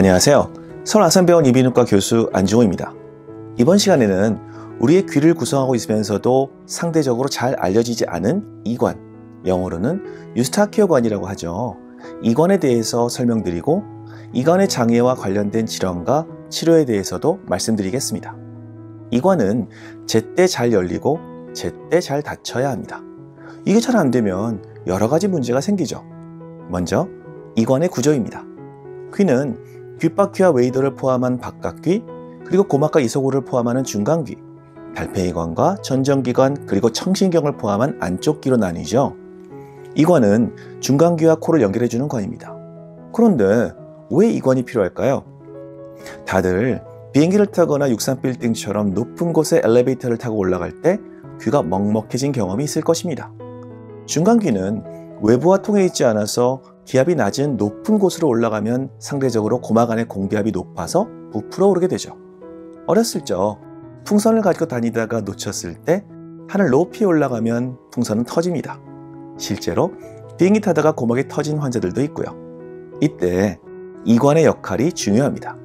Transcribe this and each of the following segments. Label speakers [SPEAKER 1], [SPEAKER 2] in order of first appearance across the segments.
[SPEAKER 1] 안녕하세요. 서울아산병원 이비인후과 교수 안중호입니다. 이번 시간에는 우리의 귀를 구성하고 있으면서도 상대적으로 잘 알려지지 않은 이관, 영어로는 유스타키오관이라고 하죠. 이관에 대해서 설명드리고 이관의 장애와 관련된 질환과 치료에 대해서도 말씀드리겠습니다. 이관은 제때 잘 열리고 제때 잘 닫혀야 합니다. 이게 잘 안되면 여러 가지 문제가 생기죠. 먼저 이관의 구조입니다. 귀는 귓바퀴와 웨이더를 포함한 바깥귀, 그리고 고막과 이소골을 포함하는 중간귀, 달팽이관과 전정기관, 그리고 청신경을 포함한 안쪽 귀로 나뉘죠. 이관은 중간귀와 코를 연결해주는 관입니다. 그런데 왜 이관이 필요할까요? 다들 비행기를 타거나 63빌딩처럼 높은 곳에 엘리베이터를 타고 올라갈 때 귀가 먹먹해진 경험이 있을 것입니다. 중간귀는 외부와 통해 있지 않아서 기압이 낮은 높은 곳으로 올라가면 상대적으로 고막 안의 공기압이 높아서 부풀어 오르게 되죠. 어렸을 적 풍선을 가지고 다니다가 놓쳤을 때 하늘 높이 올라가면 풍선은 터집니다. 실제로 비행기 타다가 고막이 터진 환자들도 있고요. 이때 이관의 역할이 중요합니다.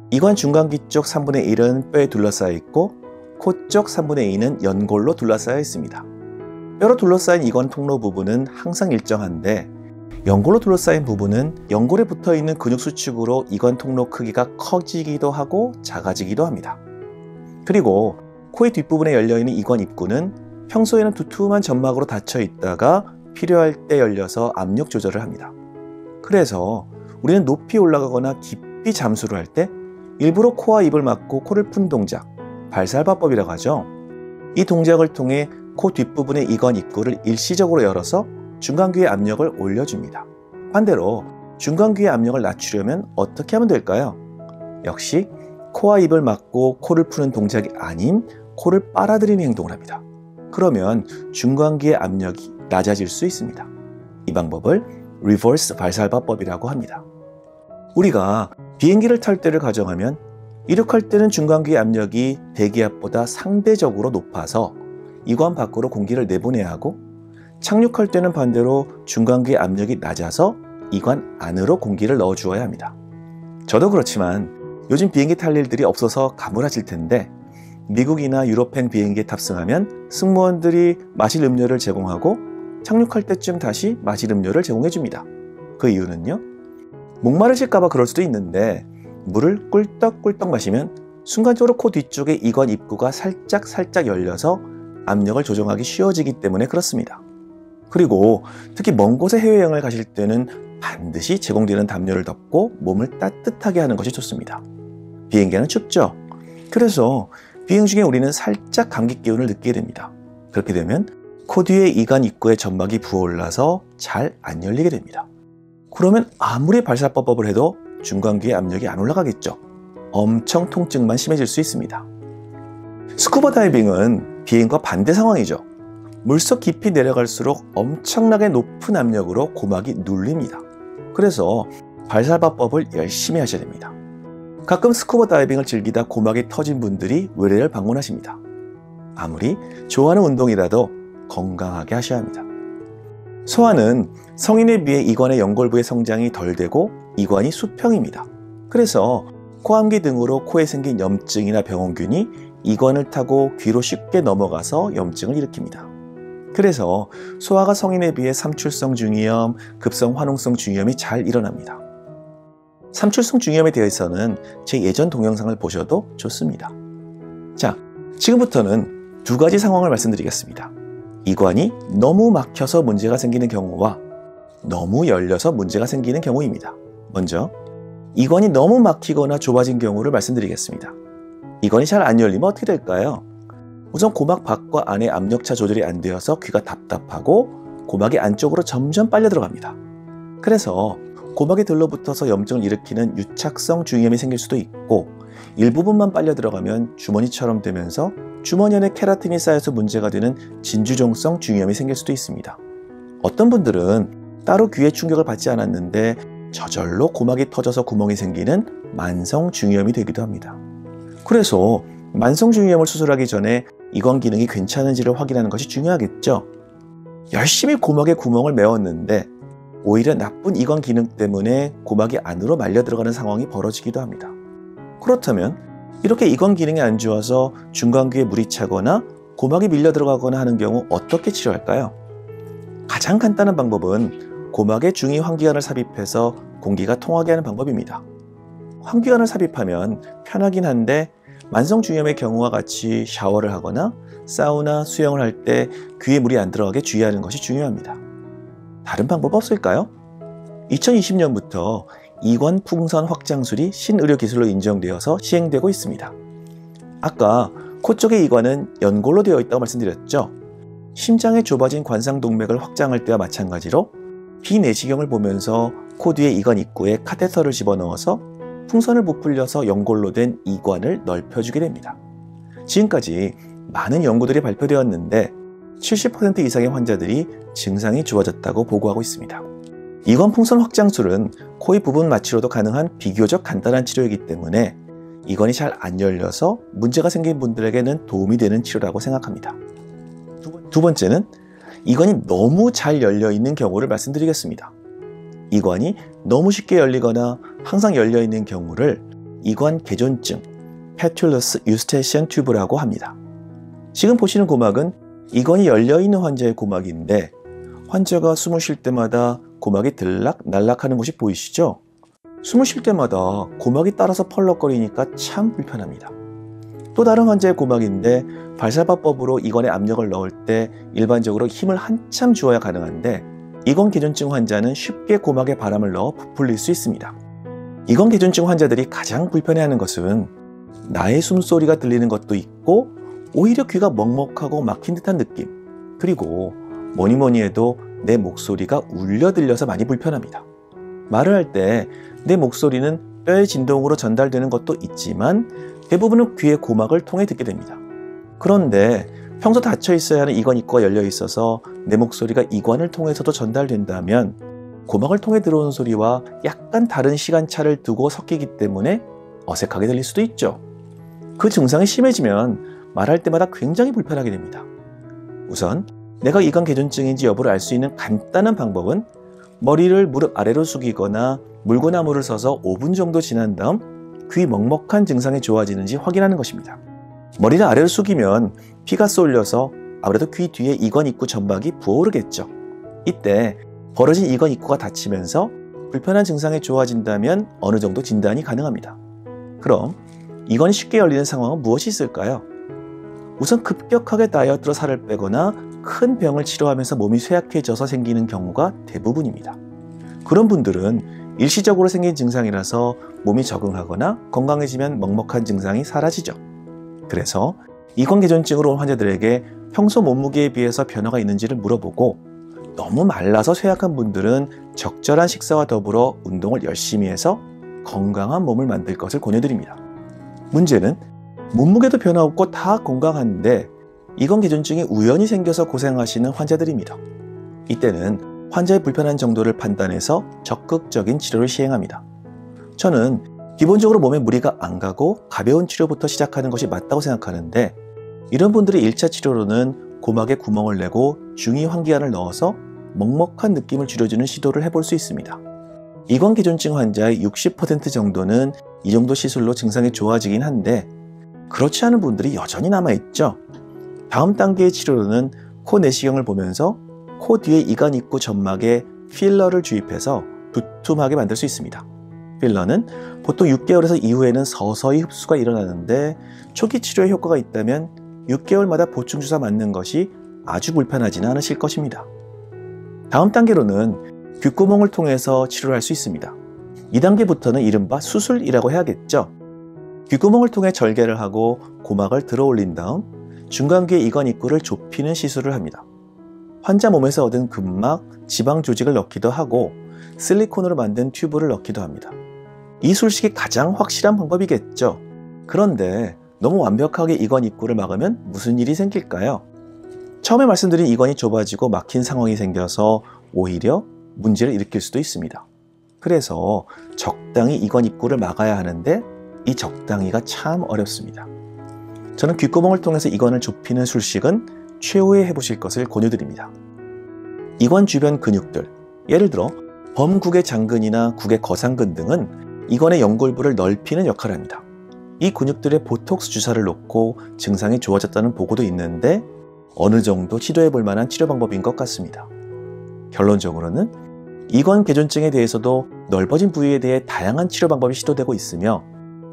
[SPEAKER 1] 이관 중간귀 쪽 3분의 1은 뼈에 둘러싸여 있고 코 쪽 3분의 2는 연골로 둘러싸여 있습니다. 뼈로 둘러싸인 이관 통로 부분은 항상 일정한데 연골로 둘러싸인 부분은 연골에 붙어있는 근육 수축으로 이관 통로 크기가 커지기도 하고 작아지기도 합니다. 그리고 코의 뒷부분에 열려있는 이관 입구는 평소에는 두툼한 점막으로 닫혀 있다가 필요할 때 열려서 압력 조절을 합니다. 그래서 우리는 높이 올라가거나 깊이 잠수를 할 때 일부러 코와 입을 막고 코를 푼 동작, 발살바법이라고 하죠. 이 동작을 통해 코 뒷부분의 이관 입구를 일시적으로 열어서 중간귀의 압력을 올려줍니다. 반대로 중간귀의 압력을 낮추려면 어떻게 하면 될까요? 역시 코와 입을 막고 코를 푸는 동작이 아닌 코를 빨아들이는 행동을 합니다. 그러면 중간귀의 압력이 낮아질 수 있습니다. 이 방법을 리버스 발살바법이라고 합니다. 우리가 비행기를 탈 때를 가정하면 이륙할 때는 중간귀의 압력이 대기압보다 상대적으로 높아서 이관 밖으로 공기를 내보내야 하고 착륙할 때는 반대로 중간귀의 압력이 낮아서 이관 안으로 공기를 넣어주어야 합니다. 저도 그렇지만 요즘 비행기 탈 일들이 없어서 가물어질 텐데 미국이나 유럽행 비행기에 탑승하면 승무원들이 마실 음료를 제공하고 착륙할 때쯤 다시 마실 음료를 제공해 줍니다. 그 이유는요? 목마르실까봐 그럴 수도 있는데 물을 꿀떡꿀떡 마시면 순간적으로 코 뒤쪽의 이관 입구가 살짝 열려서 압력을 조정하기 쉬워지기 때문에 그렇습니다. 그리고 특히 먼 곳에 해외여행을 가실 때는 반드시 제공되는 담요를 덮고 몸을 따뜻하게 하는 것이 좋습니다. 비행기는 춥죠. 그래서 비행 중에 우리는 살짝 감기 기운을 느끼게 됩니다. 그렇게 되면 코 뒤의 이관 입구의 점막이 부어올라서 잘 안 열리게 됩니다. 그러면 아무리 발살법을 해도 중간귀의 압력이 안 올라가겠죠. 엄청 통증만 심해질 수 있습니다. 스쿠버 다이빙은 비행과 반대 상황이죠. 물속 깊이 내려갈수록 엄청나게 높은 압력으로 고막이 눌립니다. 그래서 발살바법을 열심히 하셔야 됩니다. 가끔 스쿠버 다이빙을 즐기다 고막이 터진 분들이 의뢰를 방문하십니다. 아무리 좋아하는 운동이라도 건강하게 하셔야 합니다. 소아는 성인에 비해 이관의 연골부의 성장이 덜 되고 이관이 수평입니다. 그래서 코암기 등으로 코에 생긴 염증이나 병원균이 이관을 타고 귀로 쉽게 넘어가서 염증을 일으킵니다. 그래서 소아가 성인에 비해 삼출성 중이염, 급성 화농성 중이염이 잘 일어납니다. 삼출성 중이염에 대해서는 제 예전 동영상을 보셔도 좋습니다. 자, 지금부터는 두 가지 상황을 말씀드리겠습니다. 이관이 너무 막혀서 문제가 생기는 경우와 너무 열려서 문제가 생기는 경우입니다. 먼저 이관이 너무 막히거나 좁아진 경우를 말씀드리겠습니다. 이관이 잘 안 열리면 어떻게 될까요? 우선 고막 밖과 안의 압력차 조절이 안 되어서 귀가 답답하고 고막이 안쪽으로 점점 빨려 들어갑니다. 그래서 고막에 들러붙어서 염증을 일으키는 유착성 중이염이 생길 수도 있고 일부분만 빨려 들어가면 주머니처럼 되면서 주머니 안에 케라틴이 쌓여서 문제가 되는 진주종성 중이염이 생길 수도 있습니다. 어떤 분들은 따로 귀에 충격을 받지 않았는데 저절로 고막이 터져서 구멍이 생기는 만성 중이염이 되기도 합니다. 그래서 만성 중이염을 수술하기 전에 이관 기능이 괜찮은지를 확인하는 것이 중요하겠죠. 열심히 고막에 구멍을 메웠는데 오히려 나쁜 이관 기능 때문에 고막이 안으로 말려 들어가는 상황이 벌어지기도 합니다. 그렇다면 이렇게 이관 기능이 안 좋아서 중간귀에 물이 차거나 고막이 밀려 들어가거나 하는 경우 어떻게 치료할까요? 가장 간단한 방법은 고막에 중위 환기관을 삽입해서 공기가 통하게 하는 방법입니다. 환기관을 삽입하면 편하긴 한데 만성중이염의 경우와 같이 샤워를 하거나 사우나, 수영을 할 때 귀에 물이 안 들어가게 주의하는 것이 중요합니다. 다른 방법 없을까요? 2020년부터 이관 풍선 확장술이 신의료 기술로 인정되어서 시행되고 있습니다. 아까 코 쪽의 이관은 연골로 되어 있다고 말씀드렸죠? 심장의 좁아진 관상동맥을 확장할 때와 마찬가지로 비내시경을 보면서 코 뒤의 이관 입구에 카테터를 집어넣어서 풍선을 부풀려서 연골로 된 이관을 넓혀주게 됩니다. 지금까지 많은 연구들이 발표되었는데 70% 이상의 환자들이 증상이 좋아졌다고 보고하고 있습니다. 이관 풍선 확장술은 코의 부분 마취로도 가능한 비교적 간단한 치료이기 때문에 이관이 잘 안 열려서 문제가 생긴 분들에게는 도움이 되는 치료라고 생각합니다. 두 번째는 이관이 너무 잘 열려 있는 경우를 말씀드리겠습니다. 이관이 너무 쉽게 열리거나 항상 열려 있는 경우를 이관 개존증, Patulous Eustachian Tube라고 합니다. 지금 보시는 고막은 이관이 열려 있는 환자의 고막인데 환자가 숨을 쉴 때마다 고막이 들락날락하는 것이 보이시죠? 숨을 쉴 때마다 고막이 따라서 펄럭거리니까 참 불편합니다. 또 다른 환자의 고막인데 발살파법으로 이관에 압력을 넣을 때 일반적으로 힘을 한참 주어야 가능한데 이관 개존증 환자는 쉽게 고막에 바람을 넣어 부풀릴 수 있습니다. 이관 개존증 환자들이 가장 불편해하는 것은 나의 숨소리가 들리는 것도 있고 오히려 귀가 먹먹하고 막힌 듯한 느낌, 그리고 뭐니 해도 내 목소리가 울려 들려서 많이 불편합니다. 말을 할 때 내 목소리는 뼈의 진동으로 전달되는 것도 있지만 대부분은 귀의 고막을 통해 듣게 됩니다. 그런데 평소 닫혀 있어야 하는 이관 입구가 열려 있어서 내 목소리가 이관을 통해서도 전달된다면 고막을 통해 들어오는 소리와 약간 다른 시간차를 두고 섞이기 때문에 어색하게 들릴 수도 있죠. 그 증상이 심해지면 말할 때마다 굉장히 불편하게 됩니다. 우선 내가 이관 개존증인지 여부를 알 수 있는 간단한 방법은 머리를 무릎 아래로 숙이거나 물구나무를 서서 5분 정도 지난 다음 귀 먹먹한 증상이 좋아지는지 확인하는 것입니다. 머리를 아래로 숙이면 피가 쏠려서 아무래도 귀 뒤에 이관 입구 점막이 부어오르겠죠. 이때 벌어진 이관 입구가 닫히면서 불편한 증상이 좋아진다면 어느 정도 진단이 가능합니다. 그럼 이관이 쉽게 열리는 상황은 무엇이 있을까요? 우선 급격하게 다이어트로 살을 빼거나 큰 병을 치료하면서 몸이 쇠약해져서 생기는 경우가 대부분입니다. 그런 분들은 일시적으로 생긴 증상이라서 몸이 적응하거나 건강해지면 먹먹한 증상이 사라지죠. 그래서 이관 개존증으로 온 환자들에게 평소 몸무게에 비해서 변화가 있는지를 물어보고 너무 말라서 쇠약한 분들은 적절한 식사와 더불어 운동을 열심히 해서 건강한 몸을 만들 것을 권유드립니다. 문제는 몸무게도 변화 없고 다 건강한데 이관 개존증이 우연히 생겨서 고생하시는 환자들입니다. 이때는 환자의 불편한 정도를 판단해서 적극적인 치료를 시행합니다. 저는 기본적으로 몸에 무리가 안 가고 가벼운 치료부터 시작하는 것이 맞다고 생각하는데 이런 분들의 1차 치료로는 고막에 구멍을 내고 중위 환기관을 넣어서 먹먹한 느낌을 줄여주는 시도를 해볼 수 있습니다. 이관 개존증 환자의 60% 정도는 이 정도 시술로 증상이 좋아지긴 한데 그렇지 않은 분들이 여전히 남아있죠. 다음 단계의 치료로는 코 내시경을 보면서 코 뒤에 이관 입구 점막에 필러를 주입해서 두툼하게 만들 수 있습니다. 필러는 보통 6개월에서 이후에는 서서히 흡수가 일어나는데 초기 치료에 효과가 있다면 6개월마다 보충주사 맞는 것이 아주 불편하지는 않으실 것입니다. 다음 단계로는 귓구멍을 통해서 치료를 할 수 있습니다. 2단계부터는 이른바 수술이라고 해야겠죠. 귓구멍을 통해 절개를 하고 고막을 들어 올린 다음 중간귀의 이관 입구를 좁히는 시술을 합니다. 환자 몸에서 얻은 근막, 지방 조직을 넣기도 하고 실리콘으로 만든 튜브를 넣기도 합니다. 이 술식이 가장 확실한 방법이겠죠. 그런데 너무 완벽하게 이관 입구를 막으면 무슨 일이 생길까요? 처음에 말씀드린 이관이 좁아지고 막힌 상황이 생겨서 오히려 문제를 일으킬 수도 있습니다. 그래서 적당히 이관 입구를 막아야 하는데 이 적당히가 참 어렵습니다. 저는 귓구멍을 통해서 이관을 좁히는 술식은 최후에 해보실 것을 권유드립니다. 이관 주변 근육들, 예를 들어 범국의 장근이나 국의 거상근 등은 이관의 연골부를 넓히는 역할을 합니다. 이 근육들의 보톡스 주사를 놓고 증상이 좋아졌다는 보고도 있는데 어느 정도 시도해 볼 만한 치료 방법인 것 같습니다. 결론적으로는 이관 개존증에 대해서도 넓어진 부위에 대해 다양한 치료 방법이 시도되고 있으며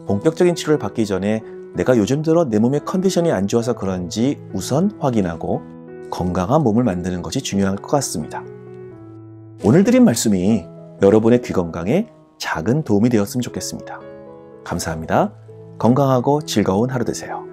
[SPEAKER 1] 본격적인 치료를 받기 전에 내가 요즘 들어 내 몸의 컨디션이 안 좋아서 그런지 우선 확인하고 건강한 몸을 만드는 것이 중요할 것 같습니다. 오늘 드린 말씀이 여러분의 귀 건강에 작은 도움이 되었으면 좋겠습니다. 감사합니다. 건강하고 즐거운 하루 되세요.